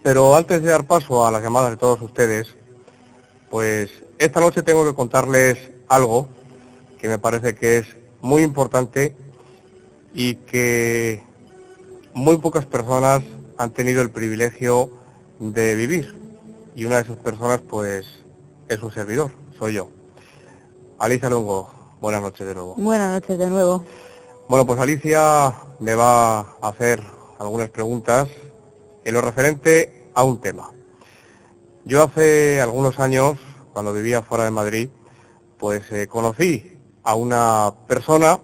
Pero antes de dar paso a las llamadas de todos ustedes, pues esta noche tengo que contarles algo que me parece que es muy importante y que muy pocas personas han tenido el privilegio de vivir. Y una de esas personas, pues, es un servidor, soy yo. Alicia Longo, buenas noches de nuevo. Buenas noches de nuevo. Bueno, pues Alicia me va a hacer algunas preguntas en lo referente a un tema. Yo hace algunos años, cuando vivía fuera de Madrid, pues conocí a una persona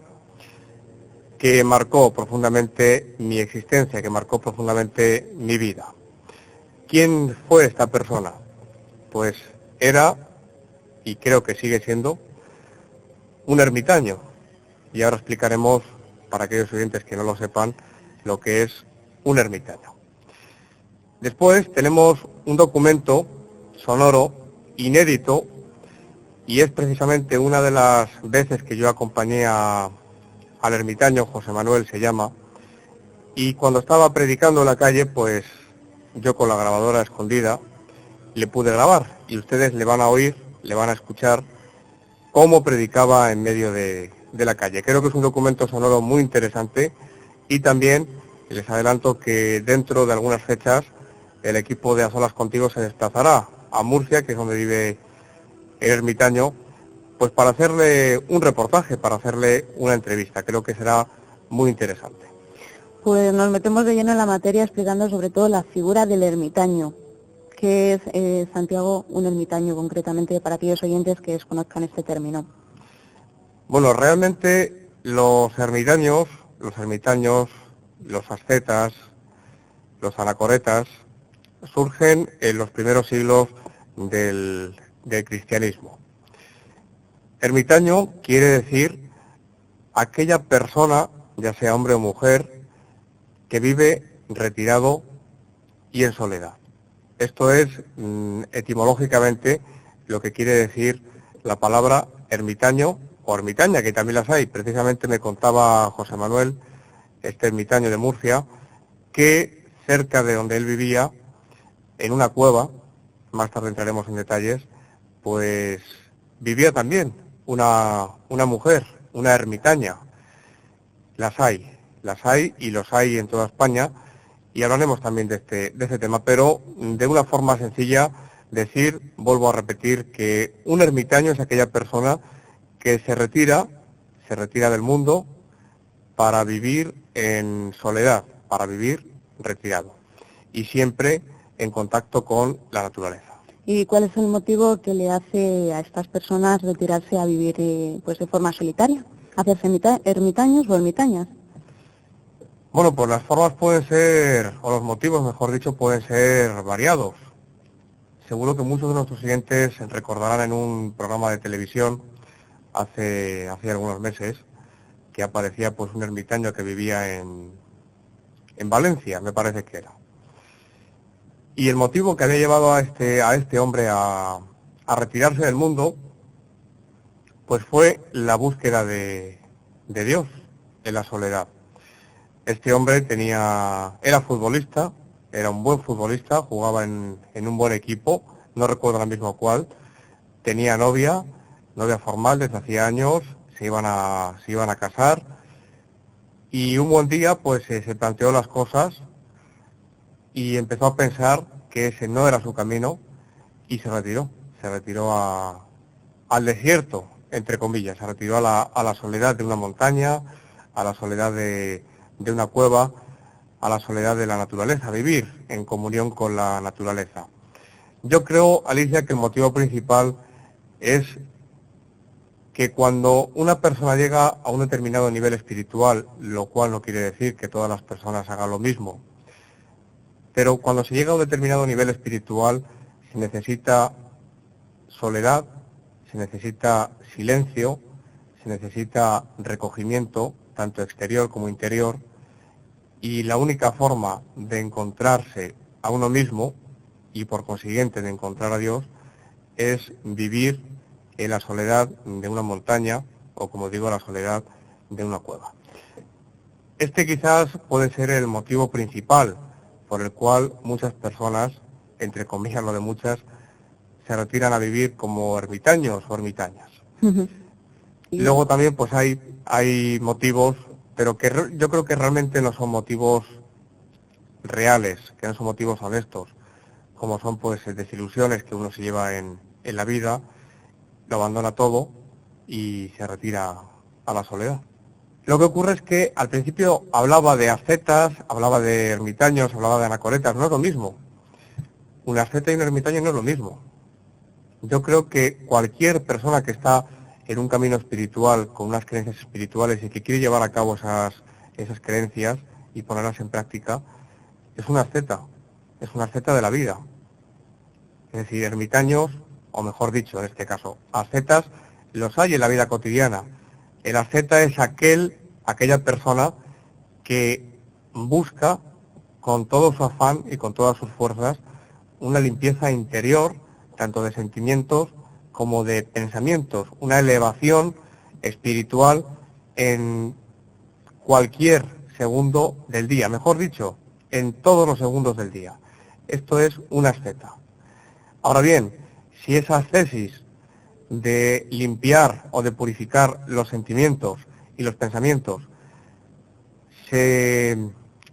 que marcó profundamente mi existencia, que marcó profundamente mi vida. ¿Quién fue esta persona? Pues era, y creo que sigue siendo, un ermitaño. Y ahora explicaremos, para aquellos oyentes que no lo sepan, lo que es un ermitaño. Después tenemos un documento sonoro, inédito, y es precisamente una de las veces que yo acompañé al ermitaño, José Manuel se llama, y cuando estaba predicando en la calle, pues yo con la grabadora escondida le pude grabar, y ustedes le van a oír, le van a escuchar cómo predicaba en medio de la calle. Creo que es un documento sonoro muy interesante, y también les adelanto que dentro de algunas fechas el equipo de A Solas Contigo se desplazará a Murcia, que es donde vive el ermitaño, pues para hacerle un reportaje, para hacerle una entrevista. Creo que será muy interesante. Pues nos metemos de lleno en la materia explicando sobre todo la figura del ermitaño. ¿Qué es, Santiago, un ermitaño concretamente para aquellos oyentes que desconozcan este término? Bueno, realmente los ermitaños, los ascetas, los anacoretas, surgen en los primeros siglos del cristianismo. Ermitaño quiere decir aquella persona, ya sea hombre o mujer, que vive retirado y en soledad. Esto es etimológicamente lo que quiere decir la palabra ermitaño o ermitaña, que también las hay. Precisamente me contaba José Manuel, este ermitaño de Murcia, que cerca de donde él vivía, en una cueva, más tarde entraremos en detalles, pues vivía también una mujer, una ermitaña. Las hay y los hay en toda España, y hablaremos también de este tema, pero de una forma sencilla decir, vuelvo a repetir, que un ermitaño es aquella persona que se retira del mundo para vivir en soledad, para vivir retirado, y siempre en contacto con la naturaleza. ¿Y cuál es el motivo que le hace a estas personas retirarse a vivir pues de forma solitaria? ¿Hacerse ermitaños o ermitañas? Bueno, pues las formas pueden ser, o los motivos, mejor dicho, pueden ser variados. Seguro que muchos de nuestros oyentes recordarán en un programa de televisión hace algunos meses que aparecía pues un ermitaño que vivía en Valencia, me parece que era. Y el motivo que había llevado a este hombre a retirarse del mundo, pues fue la búsqueda de Dios en la soledad. Este hombre era futbolista, era un buen futbolista, jugaba en un buen equipo, no recuerdo ahora mismo cuál, tenía novia formal desde hacía años, se iban a casar, y un buen día pues se planteó las cosas y empezó a pensar que ese no era su camino y se retiró al desierto, entre comillas, se retiró a la soledad de una montaña, a la soledad de una cueva, a la soledad de la naturaleza, vivir en comunión con la naturaleza. Yo creo, Alicia, que el motivo principal es que cuando una persona llega a un determinado nivel espiritual, lo cual no quiere decir que todas las personas hagan lo mismo, pero cuando se llega a un determinado nivel espiritual se necesita soledad, se necesita silencio, se necesita recogimiento, tanto exterior como interior, y la única forma de encontrarse a uno mismo, y por consiguiente de encontrar a Dios, es vivir en la soledad de una montaña, o como digo, la soledad de una cueva. Este quizás puede ser el motivo principal por el cual muchas personas, entre comillas lo de muchas, se retiran a vivir como ermitaños o ermitañas. Y luego también pues hay motivos, pero que yo creo que realmente no son motivos reales, que no son motivos honestos, como son pues desilusiones que uno se lleva en la vida, lo abandona todo y se retira a la soledad. Lo que ocurre es que al principio hablaba de ascetas, hablaba de ermitaños, hablaba de anacoretas, no es lo mismo. Un asceta y un ermitaño no es lo mismo. Yo creo que cualquier persona que está en un camino espiritual, con unas creencias espirituales y que quiere llevar a cabo esas creencias y ponerlas en práctica, es una asceta de la vida. Es decir, ermitaños, o mejor dicho, en este caso, ascetas, los hay en la vida cotidiana. El asceta es aquella persona que busca con todo su afán y con todas sus fuerzas una limpieza interior, tanto de sentimientos como de pensamientos, una elevación espiritual en cualquier segundo del día, mejor dicho, en todos los segundos del día. Esto es una asceta. Ahora bien, si esa ascesis de limpiar o de purificar los sentimientos y los pensamientos se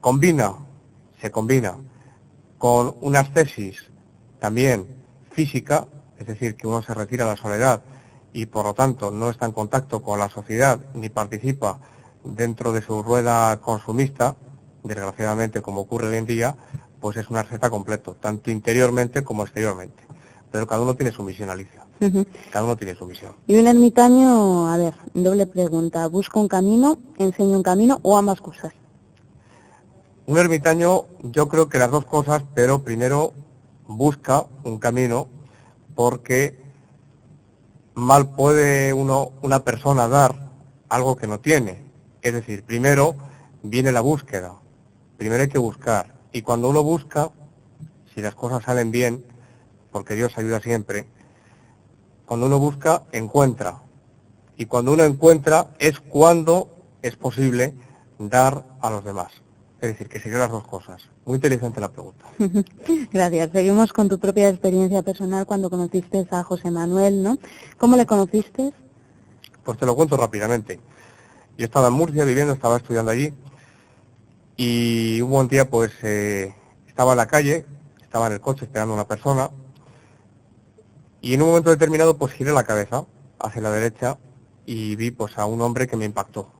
combina con una ascesis también física, es decir, que uno se retira a la soledad y por lo tanto no está en contacto con la sociedad ni participa dentro de su rueda consumista, desgraciadamente como ocurre hoy en día, pues es una asceta completo, tanto interiormente como exteriormente. Pero cada uno tiene su misión, Alicia. Cada uno tiene su misión. Y un ermitaño, a ver, doble pregunta, ¿busca un camino, enseña un camino o ambas cosas? Un ermitaño, yo creo que las dos cosas, pero primero busca un camino porque mal puede una persona dar algo que no tiene. Es decir, primero viene la búsqueda, primero hay que buscar. Y cuando uno busca, si las cosas salen bien, porque Dios ayuda siempre, cuando uno busca, encuentra. Y cuando uno encuentra es cuando es posible dar a los demás. Es decir, que serían las dos cosas. Muy inteligente la pregunta. Gracias. Seguimos con tu propia experiencia personal cuando conociste a José Manuel, ¿no? ¿Cómo le conociste? Pues te lo cuento rápidamente. Yo estaba en Murcia viviendo, estaba estudiando allí y un buen día pues estaba en la calle, estaba en el coche esperando a una persona y en un momento determinado pues giré la cabeza hacia la derecha y vi pues a un hombre que me impactó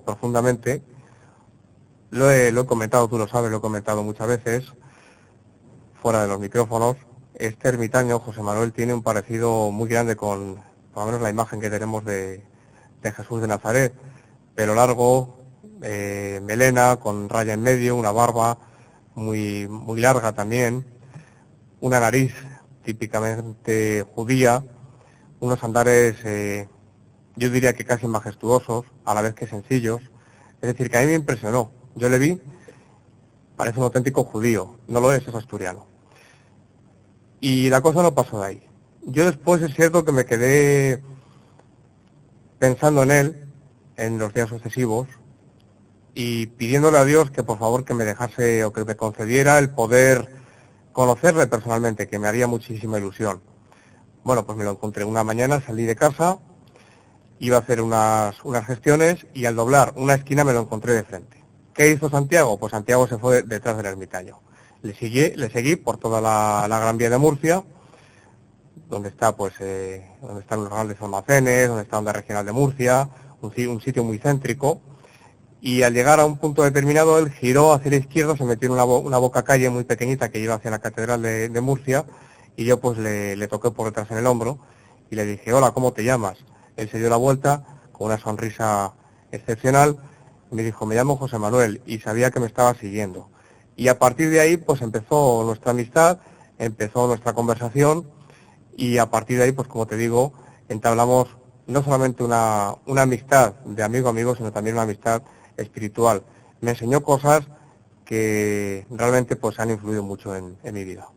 profundamente. Lo he comentado, tú lo sabes, lo he comentado muchas veces, fuera de los micrófonos. Este ermitaño, José Manuel, tiene un parecido muy grande con, por lo menos la imagen que tenemos de Jesús de Nazaret. Pelo largo, melena, con raya en medio, una barba muy, muy larga también, una nariz típicamente judía, unos andares, yo diría que casi majestuosos, a la vez que sencillos. Es decir, que a mí me impresionó. Yo le vi, parece un auténtico judío, no lo es asturiano. Y la cosa no pasó de ahí. Yo después es cierto que me quedé pensando en él, en los días sucesivos, y pidiéndole a Dios que por favor que me dejase o que me concediera el poder conocerle personalmente, que me haría muchísima ilusión. Bueno, pues me lo encontré una mañana, salí de casa, iba a hacer unas gestiones y al doblar una esquina me lo encontré de frente. ¿Qué hizo Santiago? Pues Santiago se fue detrás del ermitaño. Le seguí por toda la Gran Vía de Murcia, donde está donde están los grandes almacenes, donde está Onda Regional de Murcia, un sitio muy céntrico, y al llegar a un punto determinado él giró hacia la izquierda, se metió en una boca calle muy pequeñita que iba hacia la Catedral de Murcia, y yo pues le toqué por detrás en el hombro y le dije, hola, ¿cómo te llamas? Él se dio la vuelta con una sonrisa excepcional, me dijo, me llamo José Manuel, y sabía que me estaba siguiendo. Y a partir de ahí pues empezó nuestra amistad, empezó nuestra conversación, y a partir de ahí, pues como te digo, entablamos no solamente una amistad de amigo a amigo, sino también una amistad espiritual. Me enseñó cosas que realmente pues han influido mucho en mi vida.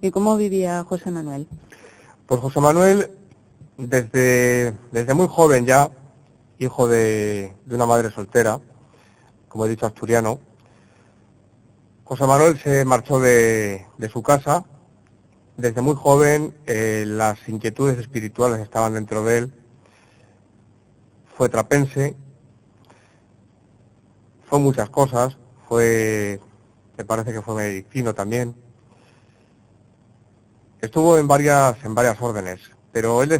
¿Y cómo vivía José Manuel? Pues José Manuel, desde muy joven ya, hijo de una madre soltera, como he dicho, asturiano, José Manuel se marchó de su casa. Desde muy joven las inquietudes espirituales estaban dentro de él. Fue trapense, fue muchas cosas, me parece que fue benedictino también. Estuvo en varias órdenes, pero él me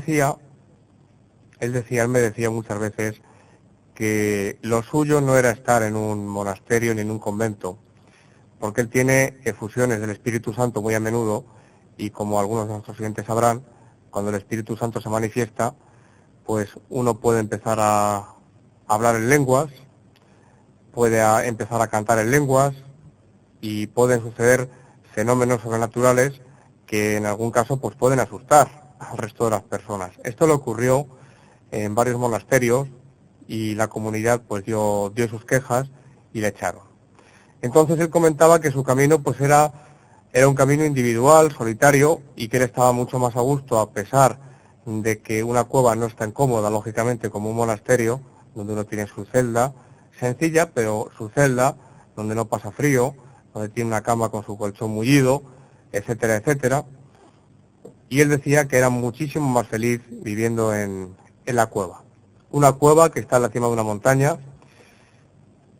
decía muchas veces que lo suyo no era estar en un monasterio ni en un convento, porque él tiene efusiones del Espíritu Santo muy a menudo, y como algunos de nuestros oyentes sabrán, cuando el Espíritu Santo se manifiesta, pues uno puede empezar a hablar en lenguas, puede empezar a cantar en lenguas, y pueden suceder fenómenos sobrenaturales que en algún caso pues pueden asustar al resto de las personas. Esto le ocurrió en varios monasterios y la comunidad pues dio sus quejas y le echaron. Entonces él comentaba que su camino pues era un camino individual, solitario, y que él estaba mucho más a gusto, a pesar de que una cueva no es tan cómoda, lógicamente, como un monasterio, donde uno tiene su celda, sencilla, pero su celda, donde no pasa frío, donde tiene una cama con su colchón mullido, etcétera, etcétera. Y él decía que era muchísimo más feliz viviendo en la cueva. Una cueva que está en la cima de una montaña.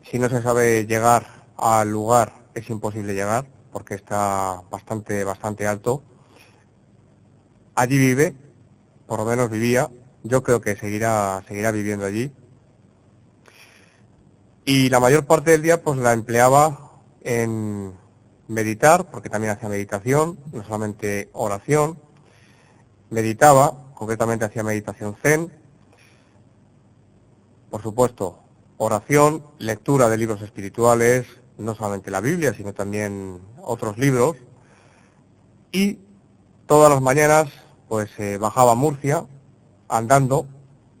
Si no se sabe llegar al lugar, es imposible llegar, porque está bastante alto. Allí vive, por lo menos vivía, yo creo que seguirá viviendo allí. Y la mayor parte del día pues la empleaba en meditar, porque también hacía meditación, no solamente oración. Meditaba, concretamente hacía meditación zen, por supuesto, oración, lectura de libros espirituales, no solamente la Biblia, sino también otros libros, y todas las mañanas pues bajaba a Murcia andando,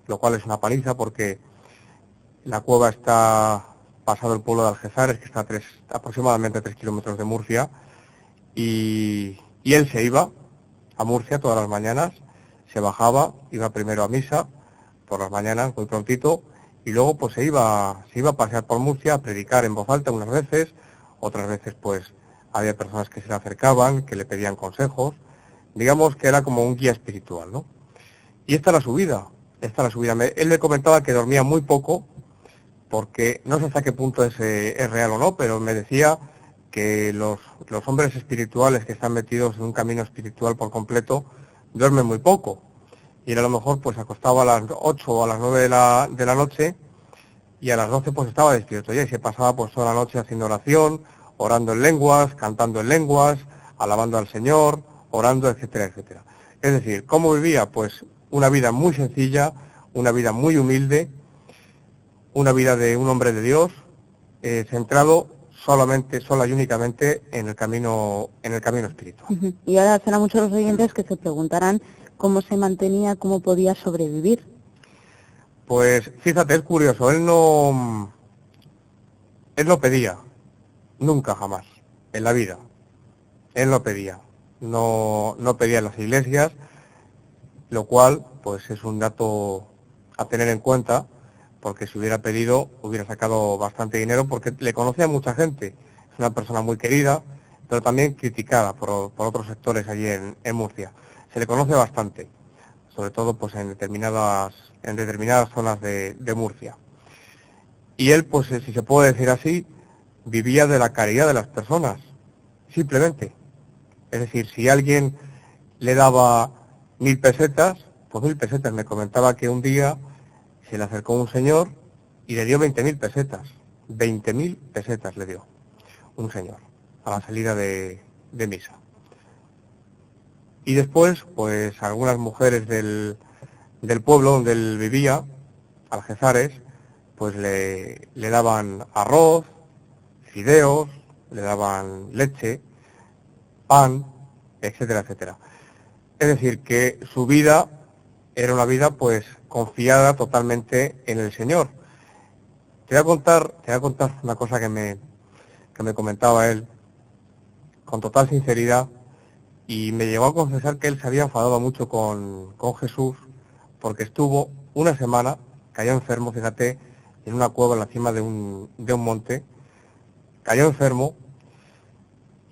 lo cual es una paliza porque la cueva está pasado el pueblo de Algeciras, que está aproximadamente a 3 kilómetros de Murcia, y él se iba a Murcia todas las mañanas, se bajaba, iba primero a misa por las mañanas, muy prontito, y luego pues se iba a pasear por Murcia a predicar en voz alta unas veces, otras veces pues había personas que se le acercaban, que le pedían consejos, digamos que era como un guía espiritual, ¿no? Y esta era su vida. Él me comentaba que dormía muy poco, porque no sé hasta qué punto es real o no, pero me decía que los hombres espirituales que están metidos en un camino espiritual por completo duermen muy poco. Y él a lo mejor pues se acostaba a las 8 o a las 9 de la noche, y a las 12 pues estaba despierto ya, y se pasaba pues toda la noche haciendo oración, orando en lenguas, cantando en lenguas, alabando al Señor, orando, etcétera, etcétera. Es decir, ¿cómo vivía? Pues una vida muy sencilla, una vida muy humilde, una vida de un hombre de Dios, centrado sola y únicamente en el camino espiritual. Uh-huh. Y ahora serán muchos los oyentes que se preguntarán cómo se mantenía, cómo podía sobrevivir. Pues fíjate, es curioso, él no pedía, nunca jamás, en la vida. Él no pedía, no pedía en las iglesias, lo cual pues es un dato a tener en cuenta, porque si hubiera pedido hubiera sacado bastante dinero, porque le conocía a mucha gente. Es una persona muy querida, pero también criticada por otros sectores allí en Murcia. Se le conoce bastante, sobre todo pues en determinadas zonas de Murcia. Y él, pues si se puede decir así, vivía de la caridad de las personas, simplemente. Es decir, si alguien le daba 1000 pesetas, pues 1000 pesetas. Me comentaba que un día se le acercó un señor y le dio 20.000 pesetas. 20.000 pesetas le dio un señor a la salida de misa. Y después, pues algunas mujeres del pueblo donde él vivía, Algeciras, pues le daban arroz, fideos, le daban leche, pan, etcétera, etcétera. Es decir, que su vida era una vida pues confiada totalmente en el Señor. Te voy a contar una cosa que me comentaba él con total sinceridad, y me llegó a confesar que él se había enfadado mucho con Jesús, porque estuvo una semana, cayó enfermo, fíjate, en una cueva en la cima de un monte, cayó enfermo,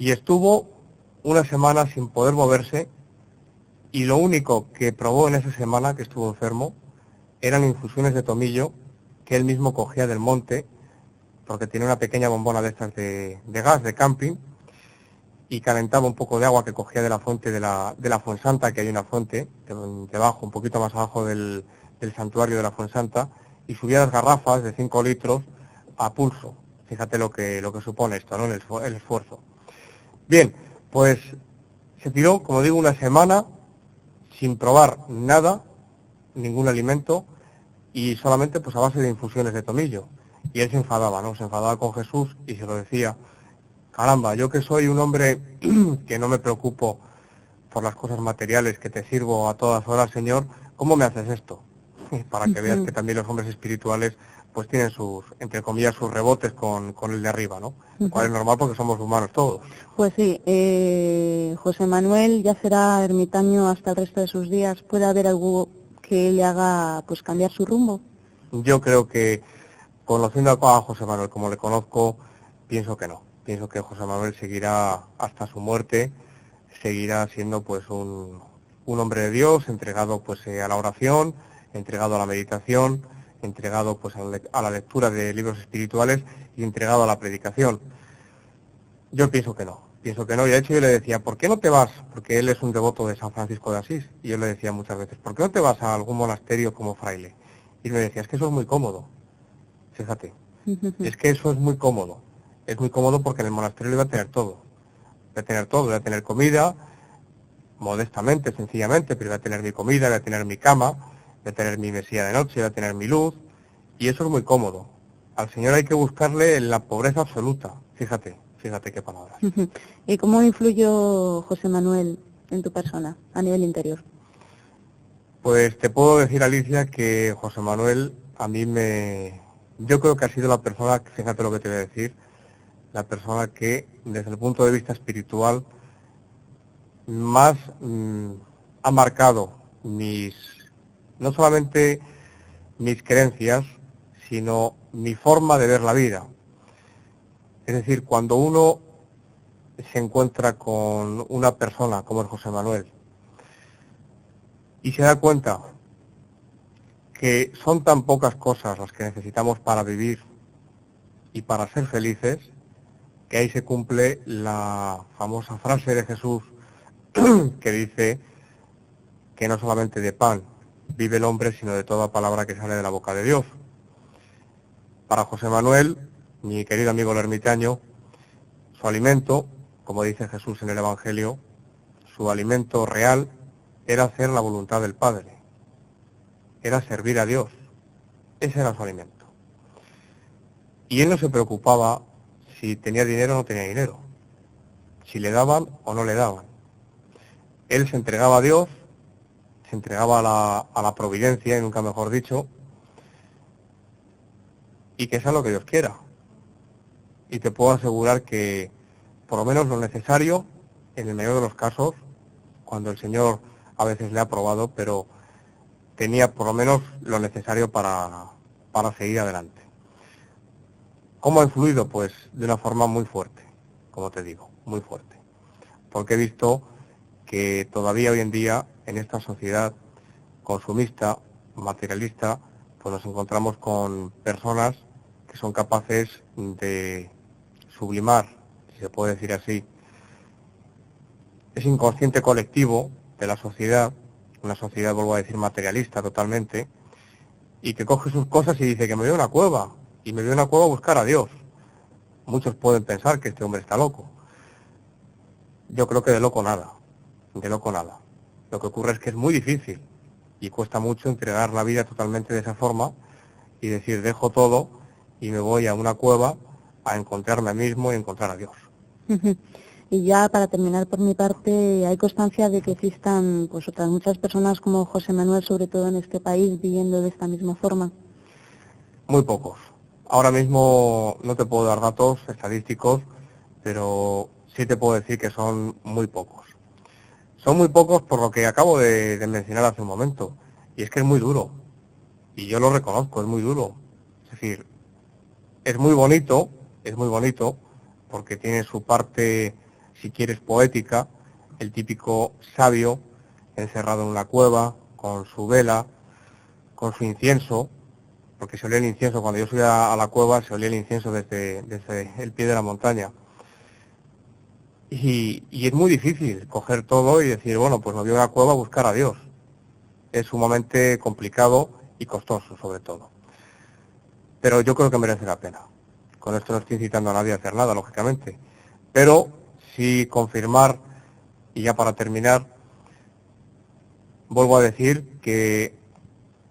y estuvo una semana sin poder moverse, y lo único que probó en esa semana que estuvo enfermo eran infusiones de tomillo que él mismo cogía del monte, porque tiene una pequeña bombona de estas de gas, de camping, y calentaba un poco de agua que cogía de la fuente de la Fuensanta, que hay una fuente debajo, un poquito más abajo del santuario de la Fuensanta, y subía las garrafas de 5 litros a pulso. Fíjate lo que supone esto, ¿no? El esfuerzo. Bien, pues se tiró, como digo, una semana sin probar nada, ningún alimento, y solamente pues a base de infusiones de tomillo. Y él se enfadaba, ¿no? Se enfadaba con Jesús y se lo decía: caramba, yo que soy un hombre que no me preocupo por las cosas materiales, que te sirvo a todas horas, Señor, ¿cómo me haces esto? Para que veas que también los hombres espirituales pues tienen sus, entre comillas, sus rebotes con el de arriba, ¿no? Lo cual es normal porque somos humanos todos. Pues sí, José Manuel ya será ermitaño hasta el resto de sus días. ¿Puede haber algo que le haga pues cambiar su rumbo? Yo creo que, conociendo a José Manuel como le conozco, pienso que no. Pienso que José Manuel seguirá hasta su muerte, seguirá siendo pues un hombre de Dios, entregado pues a la oración, entregado a la meditación, entregado pues a la lectura de libros espirituales y entregado a la predicación. Yo pienso que no, y de hecho yo le decía: ¿por qué no te vas? Porque él es un devoto de San Francisco de Asís, y yo le decía muchas veces: ¿por qué no te vas a algún monasterio como fraile? Y me decía: es que eso es muy cómodo, fíjate, es que eso es muy cómodo porque en el monasterio le iba a tener todo, iba a tener comida, modestamente, sencillamente, pero iba a tener mi comida, iba a tener mi cama, iba a tener mi mesilla de noche, iba a tener mi luz, y eso es muy cómodo. Al Señor hay que buscarle en la pobreza absoluta, fíjate qué palabras. ¿Y cómo influyó José Manuel en tu persona a nivel interior? Pues te puedo decir, Alicia, que José Manuel yo creo que ha sido la persona, fíjate lo que te voy a decir, la persona que desde el punto de vista espiritual más ha marcado no solamente mis creencias, sino mi forma de ver la vida. Es decir, cuando uno se encuentra con una persona como el José Manuel y se da cuenta que son tan pocas cosas las que necesitamos para vivir y para ser felices, que ahí se cumple la famosa frase de Jesús que dice que no solamente de pan vive el hombre, sino de toda palabra que sale de la boca de Dios. Para José Manuel, mi querido amigo el ermitaño, su alimento, como dice Jesús en el Evangelio, su alimento real era hacer la voluntad del Padre, era servir a Dios. Ese era su alimento. Y él no se preocupaba si tenía dinero o no tenía dinero, si le daban o no le daban. Él se entregaba a Dios, se entregaba a la providencia, y nunca mejor dicho, y que sea lo que Dios quiera. Y te puedo asegurar que por lo menos lo necesario, en el mayor de los casos, cuando el Señor a veces le ha probado, pero tenía por lo menos lo necesario para seguir adelante. ¿Cómo ha influido? Pues de una forma muy fuerte, como te digo, muy fuerte. Porque he visto que todavía hoy en día, en esta sociedad consumista, materialista, pues nos encontramos con personas que son capaces de sublimar, si se puede decir así, ese inconsciente colectivo de la sociedad, una sociedad, vuelvo a decir, materialista totalmente, y que coge sus cosas y dice que me voy a una cueva, y me voy a una cueva a buscar a Dios. Muchos pueden pensar que este hombre está loco. Yo creo que de loco nada, de loco nada. Lo que ocurre es que es muy difícil y cuesta mucho entregar la vida totalmente de esa forma y decir: dejo todo y me voy a una cueva a encontrarme a mí mismo y encontrar a Dios. Y ya para terminar por mi parte, ¿hay constancia de que existan pues otras muchas personas como José Manuel, sobre todo en este país, viviendo de esta misma forma? Muy pocos. Ahora mismo no te puedo dar datos estadísticos, pero sí te puedo decir que son muy pocos. Son muy pocos por lo que acabo de mencionar hace un momento, y es que es muy duro, y yo lo reconozco, es muy duro. Es decir, es muy bonito, porque tiene su parte si quieres, poética, el típico sabio encerrado en una cueva, con su vela, con su incienso, porque se olía el incienso, cuando yo subía a la cueva se olía el incienso desde el pie de la montaña. Y es muy difícil coger todo y decir, bueno, pues me voy a una cueva a buscar a Dios. Es sumamente complicado y costoso, sobre todo. Pero yo creo que merece la pena. Con esto no estoy incitando a nadie a hacer nada, lógicamente. Pero sí confirmar, y ya para terminar, vuelvo a decir que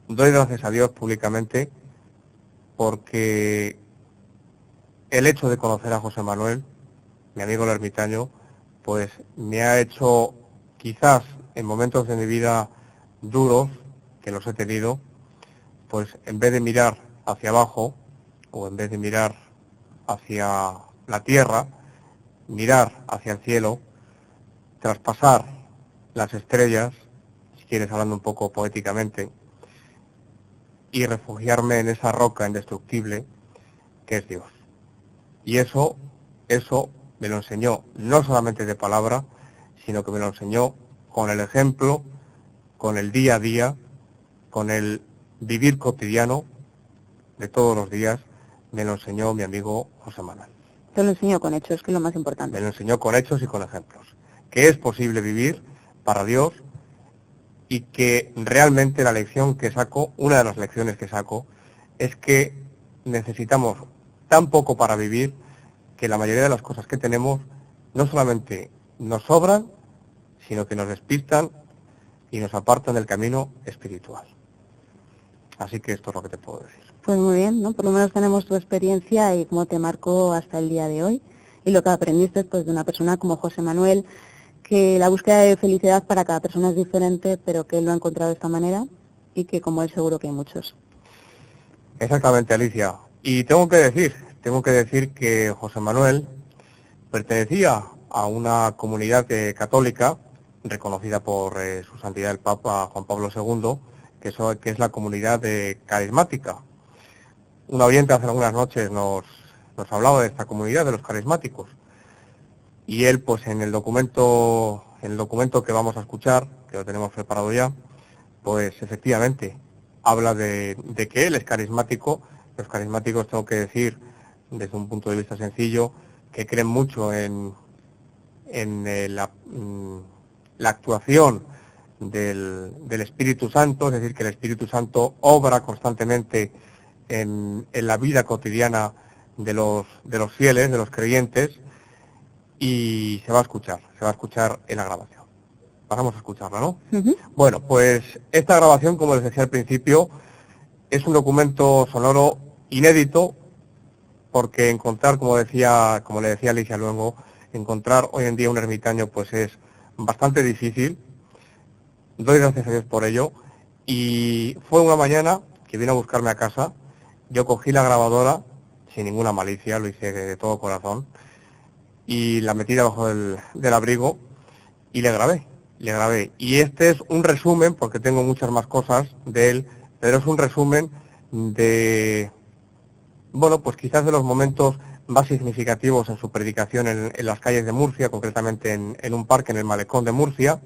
doy gracias a Dios públicamente porque el hecho de conocer a José Manuel, mi amigo el ermitaño, pues me ha hecho, quizás en momentos de mi vida duros, que los he tenido, pues en vez de mirar hacia abajo, o en vez de mirar hacia la tierra, mirar hacia el cielo, traspasar las estrellas, si quieres hablando un poco poéticamente, y refugiarme en esa roca indestructible que es Dios. Y eso me lo enseñó no solamente de palabra, sino que me lo enseñó con el ejemplo, con el día a día, con el vivir cotidiano de todos los días, me lo enseñó mi amigo José Manuel. Te lo enseñó con hechos, que es lo más importante. Me lo enseñó con hechos y con ejemplos. Que es posible vivir para Dios y que realmente la lección que saco, una de las lecciones que saco, es que necesitamos tan poco para vivir que la mayoría de las cosas que tenemos no solamente nos sobran, sino que nos despistan y nos apartan del camino espiritual. Así que esto es lo que te puedo decir. Pues muy bien, ¿no? Por lo menos tenemos tu experiencia y cómo te marcó hasta el día de hoy. Y lo que aprendiste pues de una persona como José Manuel, que la búsqueda de felicidad para cada persona es diferente, pero que él lo ha encontrado de esta manera y que como él seguro que hay muchos. Exactamente, Alicia. Y tengo que decir que José Manuel pertenecía a una comunidad católica reconocida por su santidad el Papa Juan Pablo II, que es la comunidad carismática. Un oyente hace algunas noches nos hablaba de esta comunidad, de los carismáticos. Y él, pues en el documento que vamos a escuchar, que lo tenemos preparado ya, pues efectivamente habla de que él es carismático. Los carismáticos, tengo que decir, desde un punto de vista sencillo, que creen mucho en la actuación del Espíritu Santo, es decir, que el Espíritu Santo obra constantemente en la vida cotidiana de los fieles, de los creyentes, y se va a escuchar en la grabación. Vamos a escucharla, ¿no? Uh-huh. Bueno, pues esta grabación, como les decía al principio, es un documento sonoro inédito, porque encontrar, como le decía Alicia luego, encontrar hoy en día un ermitaño pues es bastante difícil. Doy gracias a Dios por ello. Y fue una mañana que vino a buscarme a casa. Yo cogí la grabadora sin ninguna malicia, lo hice de todo corazón, y la metí debajo del abrigo y le grabé. Y este es un resumen, porque tengo muchas más cosas de él, pero es un resumen de, bueno, pues quizás de los momentos más significativos en su predicación en las calles de Murcia, concretamente en un parque en el Malecón de Murcia,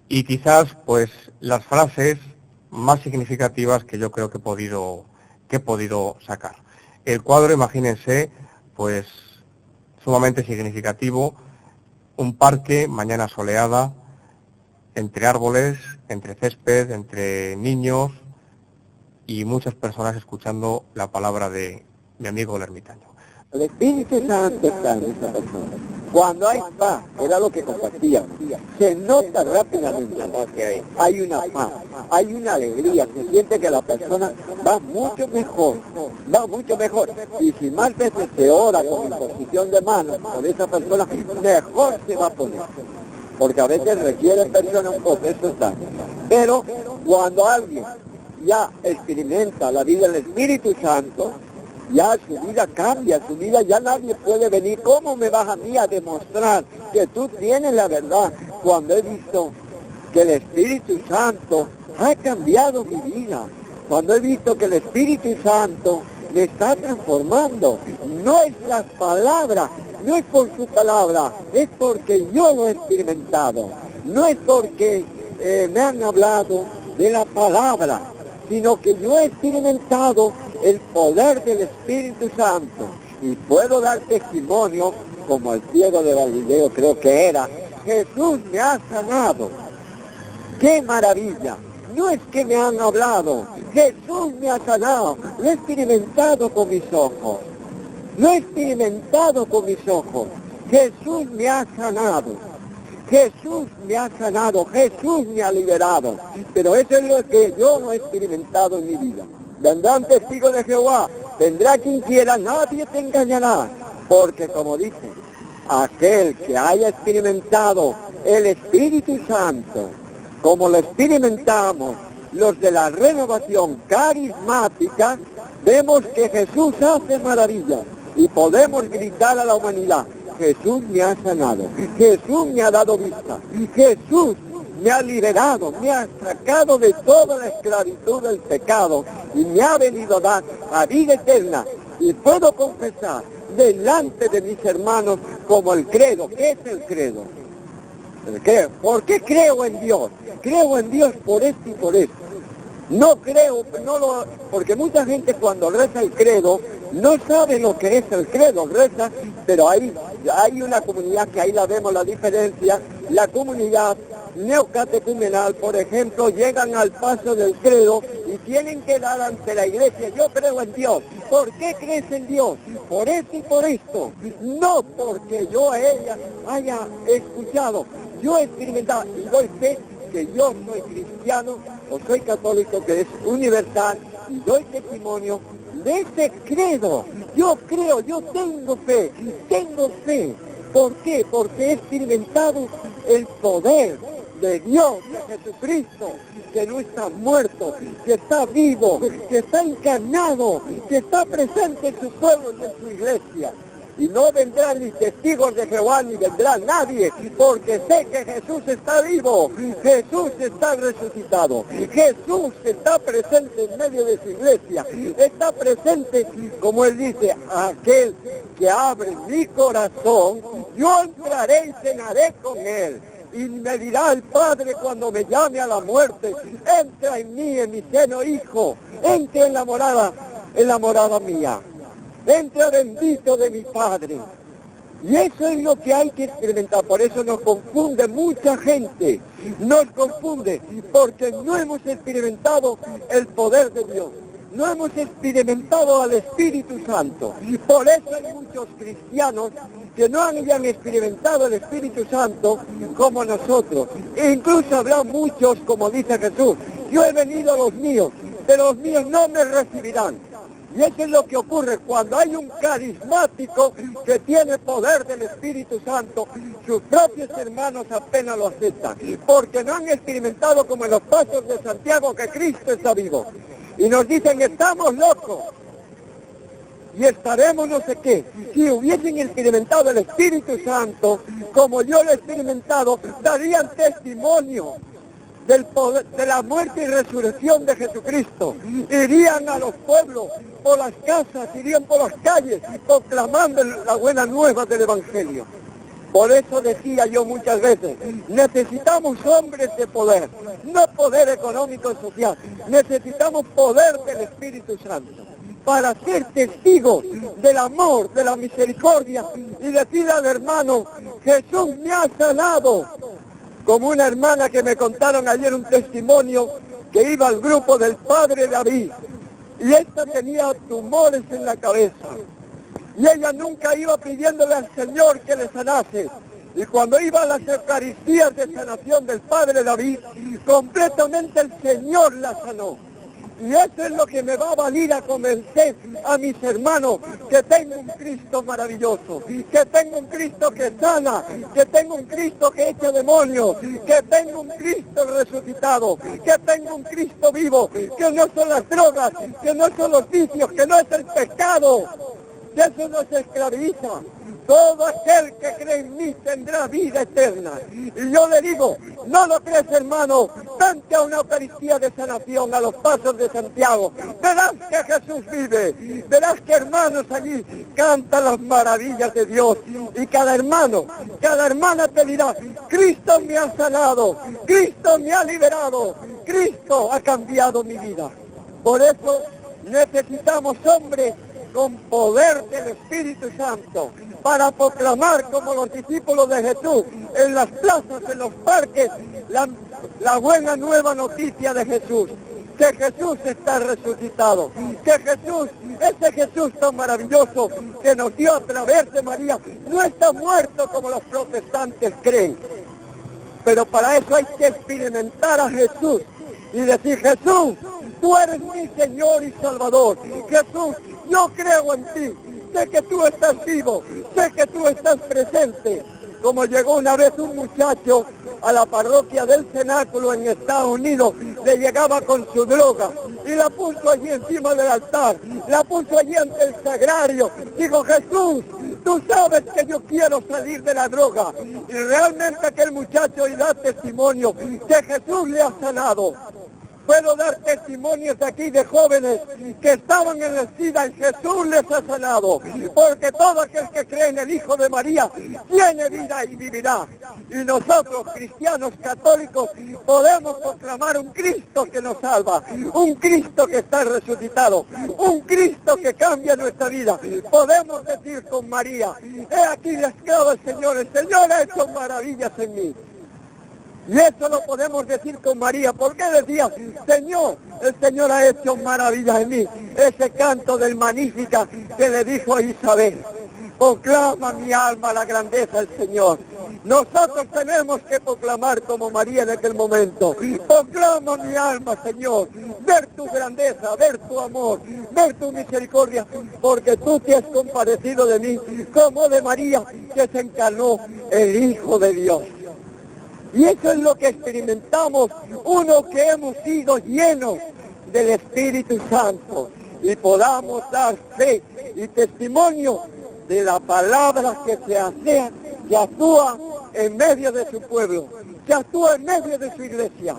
y quizás pues las frases más significativas que yo creo que he podido sacar. El cuadro, imagínense, pues sumamente significativo, un parque, mañana soleada, entre árboles, entre césped, entre niños y muchas personas escuchando la palabra de mi amigo el ermitaño. El Espíritu Santo está en esa persona. Cuando hay paz, era lo que compartíamos, se nota rápidamente que hay una paz, hay una alegría, se siente que la persona va mucho mejor. Y si más veces se ora con imposición de manos por esa persona, mejor se va a poner. Porque a veces requiere persona un proceso sano. Pero cuando alguien ya experimenta la vida del Espíritu Santo, ya su vida cambia, su vida ya nadie puede venir. ¿Cómo me vas a mí a demostrar que tú tienes la verdad cuando he visto que el Espíritu Santo ha cambiado mi vida? Cuando he visto que el Espíritu Santo me está transformando. No es las palabras no es por su palabra, es porque yo lo he experimentado. No es porque me han hablado de la palabra, sino que yo he experimentado el poder del Espíritu Santo. Y puedo dar testimonio, como el ciego de Galileo creo que era, Jesús me ha sanado. ¡Qué maravilla! No es que me han hablado, Jesús me ha sanado, lo he experimentado con mis ojos. Lo he experimentado con mis ojos. Jesús me ha sanado. Jesús me ha sanado. Jesús me ha liberado. Pero eso es lo que yo no he experimentado en mi vida. Vendrán testigos de Jehová. Vendrá quien quiera. Nadie te engañará. Porque como dice, aquel que haya experimentado el Espíritu Santo, como lo experimentamos los de la renovación carismática, vemos que Jesús hace maravillas. Y podemos gritar a la humanidad, Jesús me ha sanado, Jesús me ha dado vista, Jesús me ha liberado, me ha sacado de toda la esclavitud del pecado y me ha venido a dar a vida eterna. Y puedo confesar delante de mis hermanos como el credo. ¿Qué es el credo? ¿El qué? ¿Por qué creo en Dios? Creo en Dios por esto y por esto. No creo, porque mucha gente cuando reza el credo no sabe lo que es el credo, reza, pero hay una comunidad que ahí la vemos la diferencia, la comunidad neocatecumenal, por ejemplo, llegan al paso del credo y tienen que dar ante la iglesia, yo creo en Dios. ¿Por qué crees en Dios? Por esto y por esto. No porque yo haya escuchado, yo he experimentado y doy fe que yo soy cristiano o soy católico, que es universal, y doy testimonio de ese credo. Yo creo, yo tengo fe. ¿Por qué? Porque he experimentado el poder de Dios, de Jesucristo, que no está muerto, que está vivo, que está encarnado, que está presente en su pueblo y en su iglesia. Y no vendrán ni testigos de Jehová, ni vendrá nadie, porque sé que Jesús está vivo, Jesús está resucitado, Jesús está presente en medio de su iglesia, está presente, como él dice, aquel que abre mi corazón, yo entraré y cenaré con él. Y me dirá el Padre cuando me llame a la muerte, entra en mí, en mi seno, hijo, entra en la morada mía. Entra bendito de mi Padre. Y eso es lo que hay que experimentar. Por eso nos confunde mucha gente. Nos confunde porque no hemos experimentado el poder de Dios. No hemos experimentado al Espíritu Santo. Y por eso hay muchos cristianos que no habían experimentado el Espíritu Santo como nosotros. E incluso habrá muchos, como dice Jesús, yo he venido a los míos, pero los míos no me recibirán. Y eso es lo que ocurre cuando hay un carismático que tiene poder del Espíritu Santo, sus propios hermanos apenas lo aceptan, porque no han experimentado como en los pasos de Santiago que Cristo está vivo. Y nos dicen, estamos locos, y estaremos no sé qué. Si hubiesen experimentado el Espíritu Santo, como yo lo he experimentado, darían testimonio del poder, de la muerte y resurrección de Jesucristo. Irían a los pueblos, por las casas, irían por las calles, proclamando la buena nueva del Evangelio. Por eso decía yo muchas veces, necesitamos hombres de poder, no poder económico y social, necesitamos poder del Espíritu Santo, para ser testigos del amor, de la misericordia, y decir al hermano, Jesús me ha sanado. Como una hermana que me contaron ayer un testimonio que iba al grupo del padre David y esta tenía tumores en la cabeza y ella nunca iba pidiéndole al Señor que le sanase, y cuando iba a las Eucaristías de sanación del padre David, completamente el Señor la sanó. Y eso es lo que me va a valer a convencer a mis hermanos que tengo un Cristo maravilloso, que tengo un Cristo que sana, que tengo un Cristo que echa demonios, que tengo un Cristo resucitado, que tengo un Cristo vivo, que no son las drogas, que no son los vicios, que no es el pecado, que eso nos esclaviza. todo aquel que cree en mí tendrá vida eterna. Y yo le digo, ¿no lo crees, hermano? Vente a una Eucaristía de sanación a los pasos de Santiago. Verás que Jesús vive. Verás que hermanos allí cantan las maravillas de Dios. Y cada hermano, cada hermana te dirá, Cristo me ha sanado, Cristo me ha liberado, Cristo ha cambiado mi vida. Por eso necesitamos hombres con poder del Espíritu Santo para proclamar como los discípulos de Jesús en las plazas, en los parques, la buena nueva noticia de Jesús, que Jesús está resucitado, que Jesús, ese Jesús tan maravilloso que nos dio a través de María, no está muerto como los protestantes creen. Pero para eso hay que experimentar a Jesús y decir, Jesús, tú eres mi Señor y Salvador. Jesús, yo creo en ti, sé que tú estás vivo, sé que tú estás presente. Como llegó una vez un muchacho a la parroquia del Cenáculo en Estados Unidos, le llegaba con su droga y la puso allí encima del altar, la puso allí ante el sagrario. Dijo, Jesús, tú sabes que yo quiero salir de la droga. Y realmente aquel muchacho hoy da testimonio que Jesús le ha sanado. Puedo dar testimonios aquí de jóvenes que estaban en el SIDA y Jesús les ha sanado. Porque todo aquel que cree en el Hijo de María tiene vida y vivirá. Y nosotros, cristianos católicos, podemos proclamar un Cristo que nos salva, un Cristo que está resucitado, un Cristo que cambia nuestra vida. Podemos decir con María, he aquí la esclava del Señor, el Señor ha hecho maravillas en mí. Y eso lo podemos decir con María, porque decía, Señor, el Señor ha hecho maravillas en mí. Ese canto del Magnífica que le dijo a Isabel, proclama mi alma la grandeza del Señor. Nosotros tenemos que proclamar como María en aquel momento, proclama mi alma, Señor, ver tu grandeza, ver tu amor, ver tu misericordia, porque tú te has compadecido de mí, como de María, que se encarnó el Hijo de Dios. Y eso es lo que experimentamos, uno que hemos sido llenos del Espíritu Santo y podamos dar fe y testimonio de la palabra que se hace, que actúa en medio de su pueblo, que actúa en medio de su iglesia.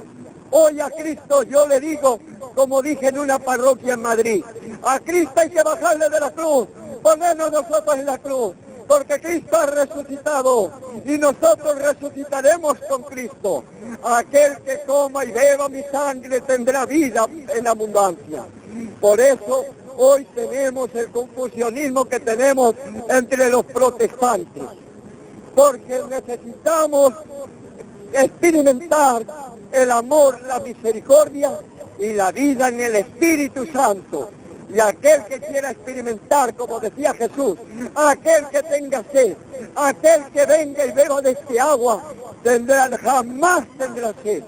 Hoy a Cristo yo le digo, como dije en una parroquia en Madrid, a Cristo hay que bajarle de la cruz, ponernos nosotros en la cruz. Porque Cristo ha resucitado y nosotros resucitaremos con Cristo. Aquel que coma y beba mi sangre tendrá vida en abundancia. Por eso hoy tenemos el confusionismo que tenemos entre los protestantes. Porque necesitamos experimentar el amor, la misericordia y la vida en el Espíritu Santo. Y aquel que quiera experimentar, como decía Jesús, aquel que tenga sed, aquel que venga y beba de este agua, jamás tendrá sed.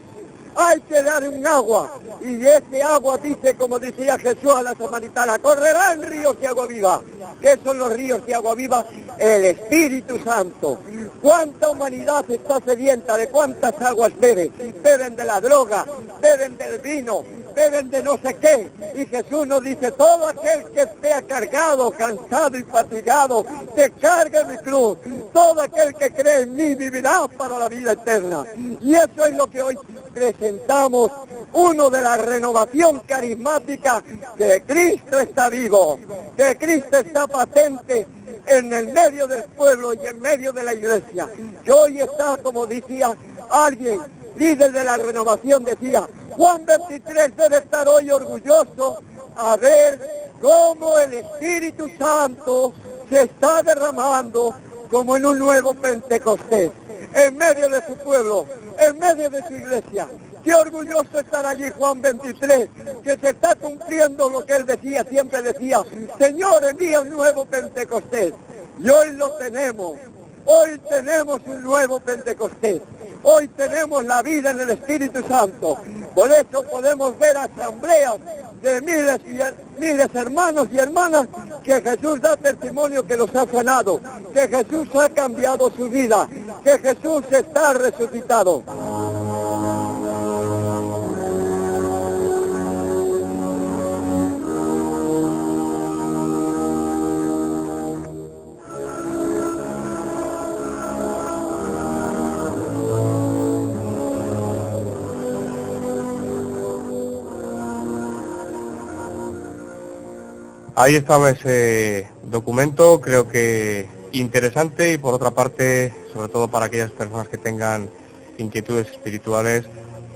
Hay que dar un agua, y ese agua dice, como decía Jesús a la samaritana, correrán ríos de agua viva. ¿Qué son los ríos de agua viva? El Espíritu Santo. ¿Cuánta humanidad está sedienta? ¿De cuántas aguas beben? Beben de la droga, beben del vino, beben de no sé qué. Y Jesús nos dice, todo aquel que esté cargado, cansado y fatigado, que cargue mi cruz. Todo aquel que cree en mí vivirá para la vida eterna. Y eso es lo que hoy presentamos, uno de la renovación carismática, que Cristo está vivo, que Cristo está patente en el medio del pueblo y en medio de la iglesia. Que hoy está, como decía alguien, líder de la renovación, decía, Juan 23 debe estar hoy orgulloso a ver cómo el Espíritu Santo se está derramando como en un nuevo Pentecostés, en medio de su pueblo, en medio de su iglesia. Qué orgulloso estar allí Juan 23, que se está cumpliendo lo que él decía, siempre decía, Señor, envía un nuevo Pentecostés. Y hoy lo tenemos, hoy tenemos un nuevo Pentecostés. Hoy tenemos la vida en el Espíritu Santo. Por eso podemos ver asambleas de miles y miles hermanos y hermanas que Jesús da testimonio que los ha sanado, que Jesús ha cambiado su vida, que Jesús está resucitado. Ahí estaba ese documento, creo que interesante, y por otra parte, sobre todo para aquellas personas que tengan inquietudes espirituales,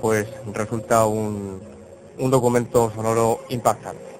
pues resulta un documento sonoro impactante.